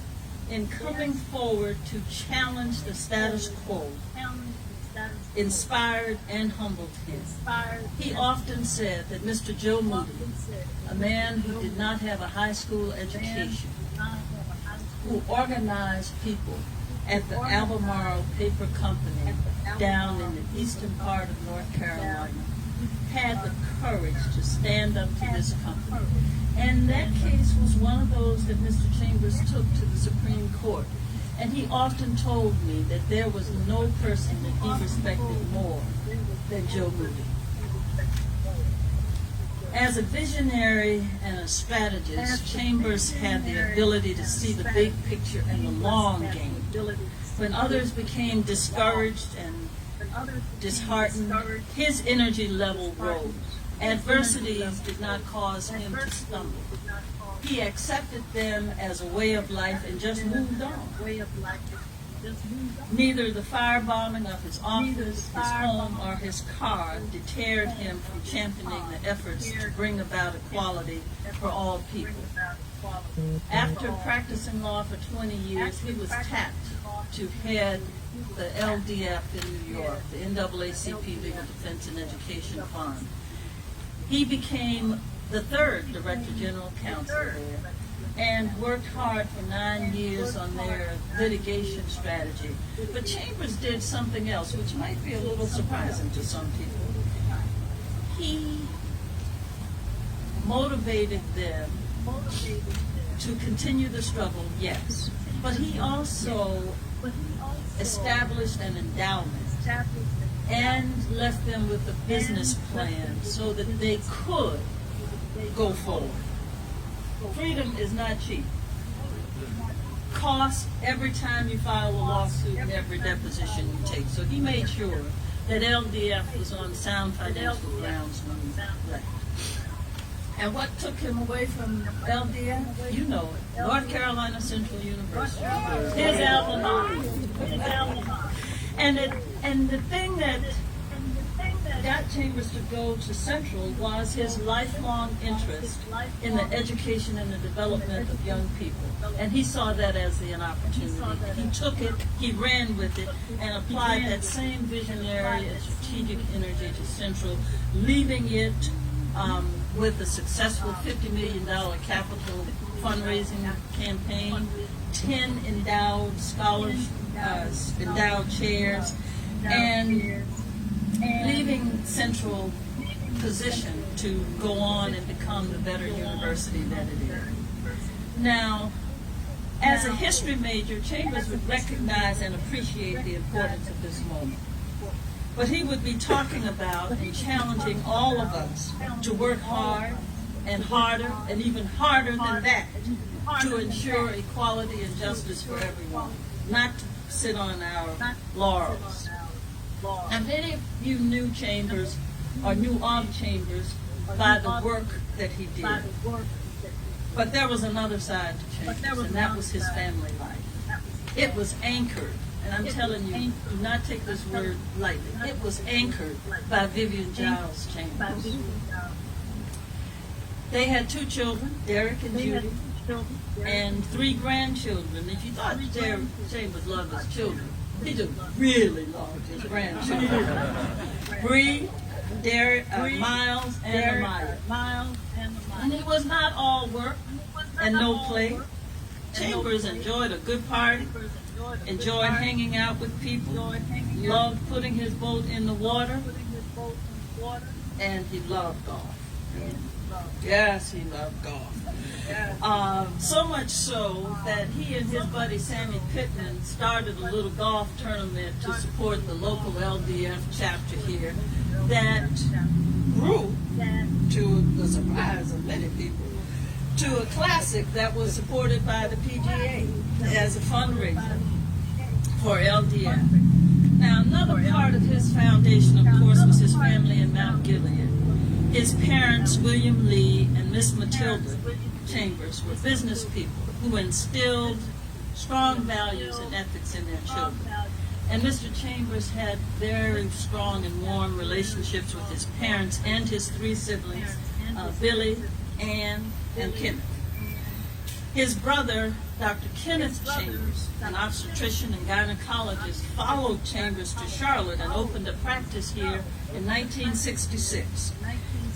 Speaker 11: in coming forward to challenge the status quo inspired and humbled him. He often said that Mr. Joe Moody, a man who did not have a high school education, who organized people at the Albemarle Paper Company down in the eastern part of North Carolina, had the courage to stand up to this company. And that case was one of those that Mr. Chambers took to the Supreme Court. And he often told me that there was no person that he respected more than Joe Moody. As a visionary and a strategist, Chambers had the ability to see the big picture and the long game. When others became discouraged and disheartened, his energy level rose. Adversities did not cause him to stumble. He accepted them as a way of life and just moved on. Neither the firebombing of his office, his home, or his car deterred him from championing the efforts to bring about equality for all people. After practicing law for 20 years, he was tapped to head the LDF in New York, the NAACP Legal Defense and Education Fund. He became the third Director General Counsel there and worked hard for 9 years on their litigation strategy. But Chambers did something else, which might be a little surprising to some people. He motivated them to continue the struggle, yes, but he also established an endowment and left them with a business plan so that they could go forward. Freedom is not cheap. Cost every time you file a lawsuit and every deposition you take. So he made sure that LDF was on sound financial grounds when he left. And what took him away from LDF? You know it. North Carolina Central University. His alma mater. And the thing that got Chambers to go to Central was his lifelong interest in the education and the development of young people. And he saw that as an opportunity. He took it, he ran with it, and applied that same visionary and strategic energy to Central, leaving it with a successful $50 million capital fundraising campaign, 10 endowed scholars, endowed chairs, and leaving Central position to go on and become the better university that it is. Now, as a history major, Chambers would recognize and appreciate the importance of this moment. But he would be talking about and challenging all of us to work hard and harder and even harder than that to ensure equality and justice for everyone, not to sit on our laurels. And many of you knew Chambers or knew of Chambers by the work that he did. But there was another side to Chambers, and that was his family life. It was anchored, and I'm telling you, do not take this word lightly. It was anchored by Vivian Giles Chambers. They had 2 children, Derek and Judy, and 3 grandchildren. If you thought Chambers loved his children, he just really loved his grandchildren. Bree, Derek, Miles, and Amaya. And it was not all work and no play. Chambers enjoyed a good party, enjoyed hanging out with people, loved putting his boat in the water, and he loved golf. Yes, he loved golf. So much so that he and his buddy Sammy Pittman started a little golf tournament to support the local LDF chapter here that grew, to the surprise of many people, to a classic that was supported by the PGA as a fundraiser for LDF. Now, another part of his foundation, of course, was his family in Mount Gilead. His parents, William Lee and Miss Matilda Chambers, were business people who instilled strong values and ethics in their children. And Mr. Chambers had very strong and warm relationships with his parents and his three siblings, Billy, Ann, and Kenneth. His brother, Dr. Kenneth Chambers, an obstetrician and gynecologist, followed Chambers to Charlotte and opened a practice here in 1966.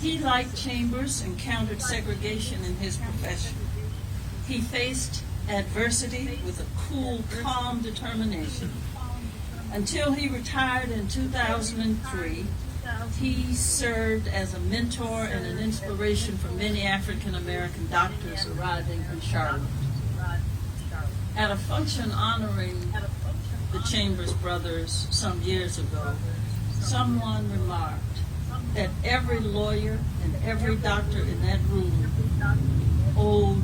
Speaker 11: He, like Chambers, encountered segregation in his profession. He faced adversity with a cool, calm determination. Until he retired in 2003, he served as a mentor and an inspiration for many African American doctors arriving in Charlotte. At a function honoring the Chambers brothers some years ago, someone remarked that every lawyer and every doctor in that room owed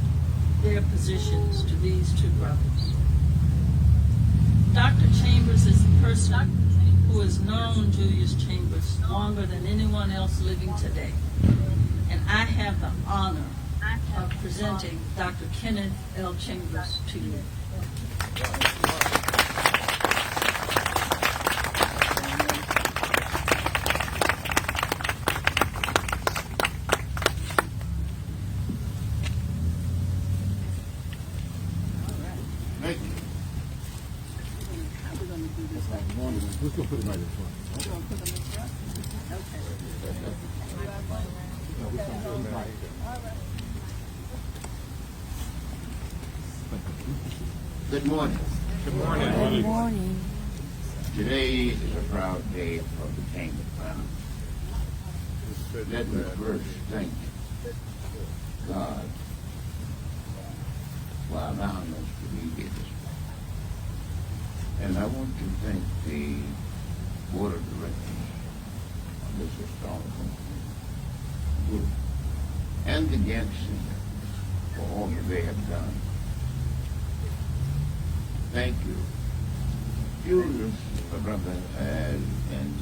Speaker 11: their positions to these two brothers. Dr. Chambers is the person who has known Julius Chambers longer than anyone else living today. And I have the honor of presenting Dr. Kenneth L. Chambers to you.
Speaker 8: Let's go put it right in front.
Speaker 12: Good morning.
Speaker 8: Good morning.
Speaker 4: Good morning.
Speaker 12: Today is a proud day for the Chambers family. Let me first thank God for allowing us to be here this morning. And I want to thank the board of directors of this historical group and the Gantt Center for all that they have done. Thank you. Julius, my brother, and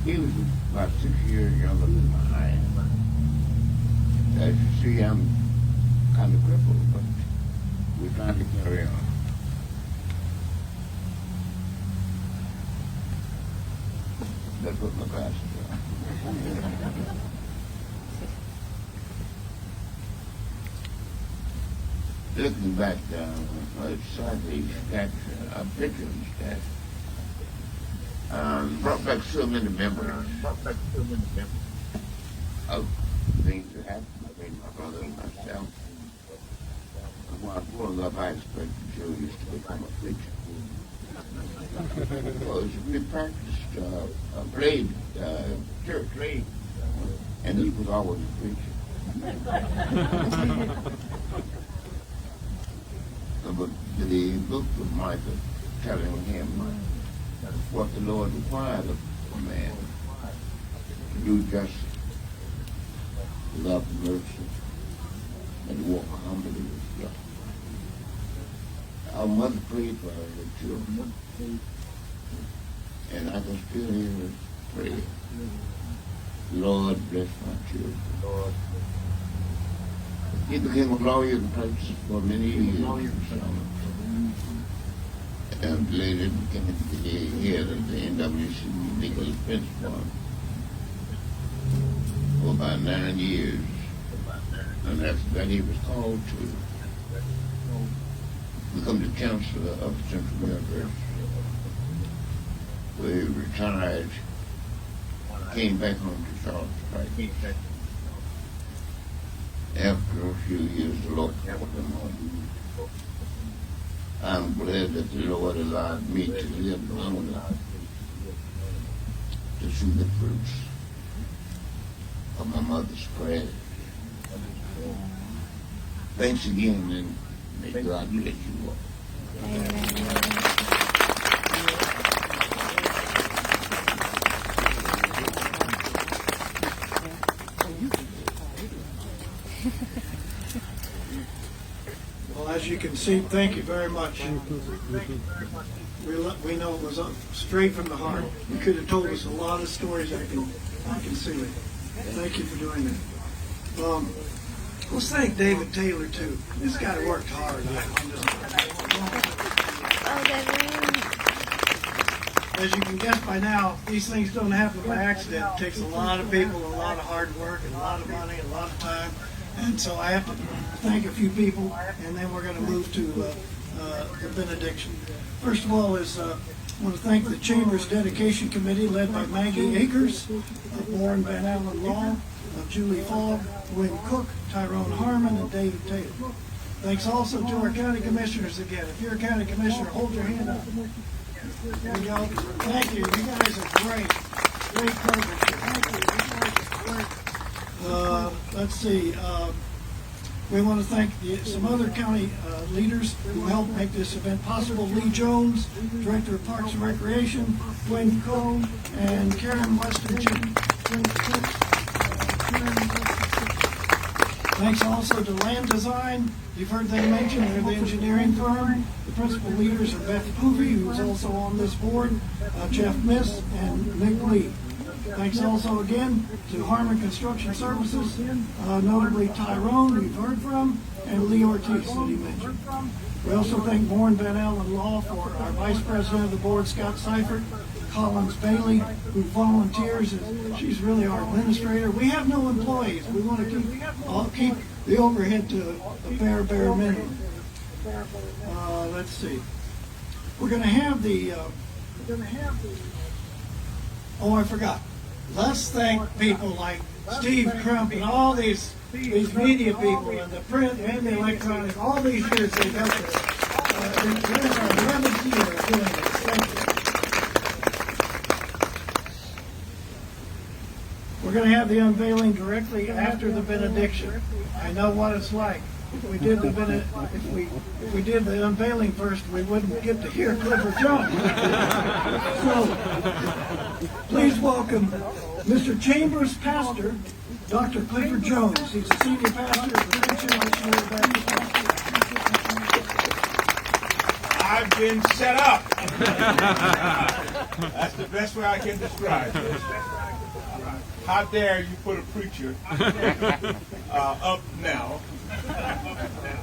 Speaker 12: he was about 6 years younger than I am. As you see, I'm kind of crippled, but we're trying to carry on. Let's put my glasses on. Looking back down, I saw the statue, a picture of the statue. Brought back so many memories of things that happened between my brother and myself. When I was growing up, I expected Julius to become a preacher. Because we practiced, played church, and he was always a preacher. But the book of Micah telling him what the Lord required of a man to do justice, love mercy, and walk humbly with God. Our mother prayed for her children, and I can still hear her pray. Lord, bless my children. He became a lawyer in practice for many years. And later became the head of the NWC Legal Defense Fund for about 9 years. And after that, he was called to become the chancellor of Central University, where he retired, came back home to Charlotte to practice. After a few years, the Lord called him home. I'm glad that the Lord allowed me to live long enough to see the fruits of my mother's prayer. Thanks again, and may God bless you all.
Speaker 3: Well, as you can see, thank you very much. We know it was straight from the heart. You could have told us a lot of stories. I can see it. Thank you for doing that. Let's thank David Taylor too. This guy worked hard. As you can guess by now, these things don't happen by accident. It takes a lot of people, a lot of hard work, and a lot of money, a lot of time. And so I have to thank a few people, and then we're going to move to the benediction. First of all, I want to thank the Chambers Dedication Committee led by Maggie Akers, Warren Van Allen Law, Julie Fogg, Wynn Cook, Tyron Harmon, and David Taylor. Thanks also to our county commissioners again. If you're a county commissioner, hold your hand up. There we go. Thank you. You guys are great. Great partnership. Thank you. You guys are great. Let's see. We want to thank some other county leaders who helped make this event possible. Lee Jones, Director of Parks and Recreation, Wayne Cohn, and Karen Weston. Thanks also to Land Design. You've heard them mentioned. They're the engineering firm. The principal leaders are Beth Poovey, who's also on this board, Jeff Miss, and Nick Lee. Thanks also again to Harmon Construction Services, notably Tyron, who you've heard from, and Lee Ortiz, that he mentioned. We also thank Warren Van Allen Law for our Vice President of the Board, Scott Seifert, Collins Bailey, who volunteers. She's really our administrator. We have no employees. We want to keep the overhead to a bare minimum. Let's see. We're going to have the. Oh, I forgot. Let's thank people like Steve Crump and all these media people and the print and the electronic. All these years they've helped us. We're in our 11th year of doing this. Thank you. We're going to have the unveiling directly after the benediction. I know what it's like. If we did the unveiling first, we wouldn't get to hear Clifford Jones. So, please welcome Mr. Chambers' pastor, Dr. Clifford Jones. He's a senior pastor at the Creech Missionary Baptist Church.
Speaker 13: I've been set up. That's the best way I can describe it. How dare you put a preacher up now?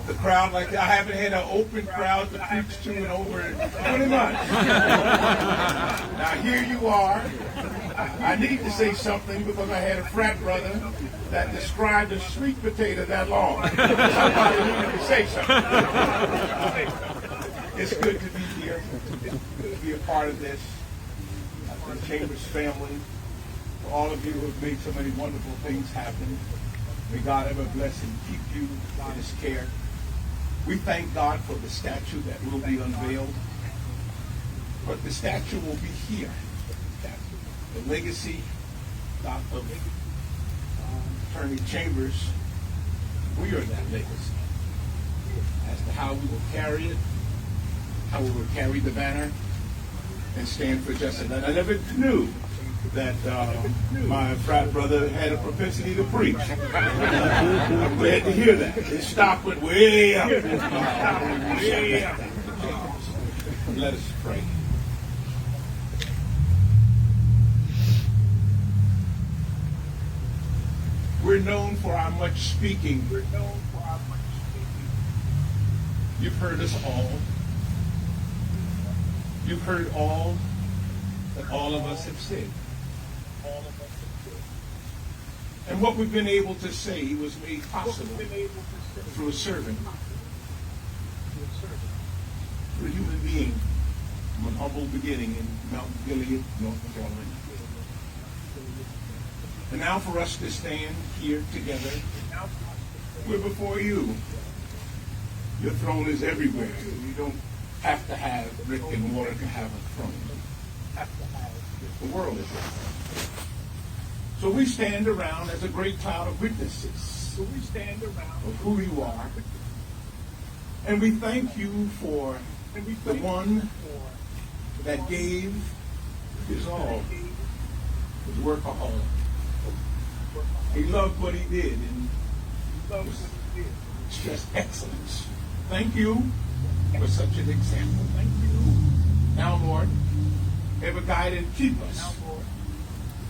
Speaker 13: The crowd like that. I haven't had an open crowd to preach to in over 20 months. Now here you are. I need to say something because I had a frat brother that described a sweet potato that long. Somebody needed to say something. It's good to be here. It's good to be a part of this. The Chambers family. For all of you who have made so many wonderful things happen. May God ever bless and keep you in His care. We thank God for the statue that will be unveiled. But the statue will be here. The legacy of Attorney Chambers, we are that legacy. As to how we will carry it, how we will carry the banner, and stand for justice. And I never knew that my frat brother had a propensity to preach. I'm glad to hear that. His stock went way up. Way up. Let us pray. We're known for our much speaking. You've heard us all. You've heard all that all of us have said. And what we've been able to say was made possible through a servant, through a human being from an humble beginning in Mount Gilead, North Carolina. And now for us to stand here together, we're before you. Your throne is everywhere. You don't have to have brick and mortar to have a throne. The world is yours. So we stand around as a great cloud of witnesses of who you are. And we thank you for the one that gave his all, his workaholic. He loved what he did, and it's just excellence. Thank you for such an example. Thank you. Now, Lord, ever guide and keep us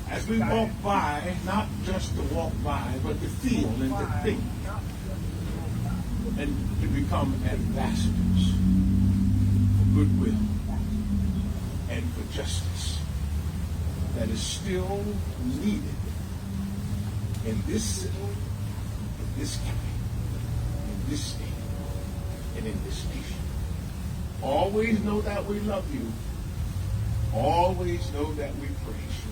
Speaker 13: as we walk by, not just to walk by, but to feel and to think and to become ambassadors for goodwill and for justice that is still needed in this city, in this county, in this state, and in this nation. Always know that we love you. Always know that we praise you.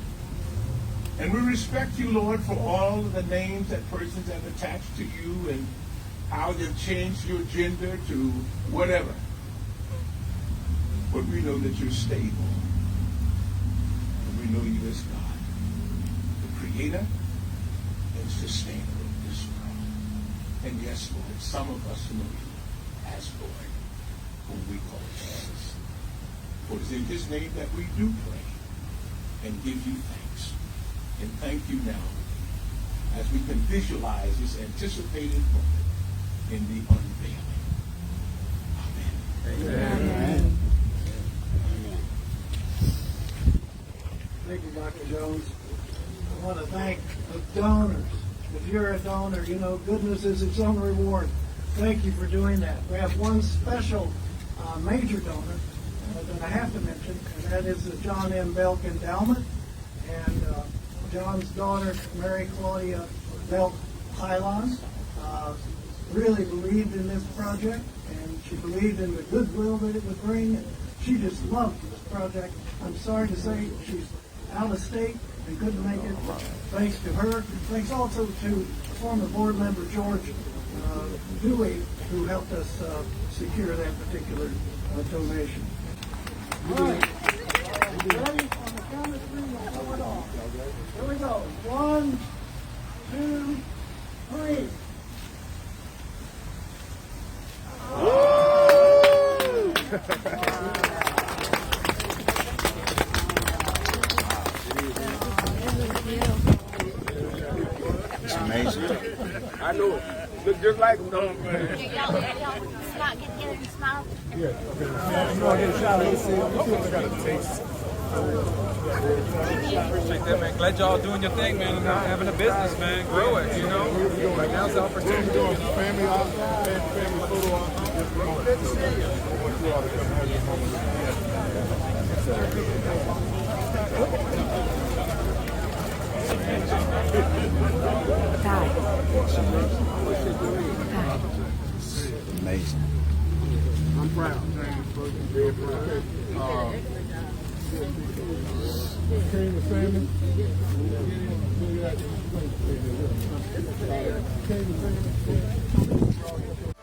Speaker 13: And we respect you, Lord, for all of the names that persons have attached to you and how you've changed your gender to whatever. But we know that you're stable. And we know you as God, the creator and sustainer of this world. And yes, Lord, some of us know you as Lord, whom we call Jesus. For it is in his name that we do pray and give you thanks. And thank you now as we can visualize this anticipated moment in the unveiling. Amen.
Speaker 3: Amen. Thank you, Dr. Jones. I want to thank the donors. If you're a donor, you know goodness is its own reward. Thank you for doing that. We have one special major donor that I have to mention, and that is the John M. Belk Endowment. And John's daughter, Mary Claudia Belk Pylon, really believed in this project, and she believed in the goodwill that it would bring. And she just loved this project. I'm sorry to say she's out of state and couldn't make it. Thanks to her. Thanks also to former board member George Dewey, who helped us secure that particular donation. All right. Ready? On the count of three, we'll throw it off. Here we go. 1, 2, 3.
Speaker 12: It's amazing.
Speaker 14: I know it. Look just like them, though.
Speaker 15: Y'all smile, get together and smile.
Speaker 14: Yeah. Okay. You want to get a shot? Let's see what I got to taste.
Speaker 16: Appreciate that, man. Glad y'all doing your thing, man, and not having a business, man. Grow it, you know. Like now's the opportunity.
Speaker 14: We're doing family photo op. Good to see you.
Speaker 12: Amazing.
Speaker 14: I'm proud. Very proud. Came the family. Came the family.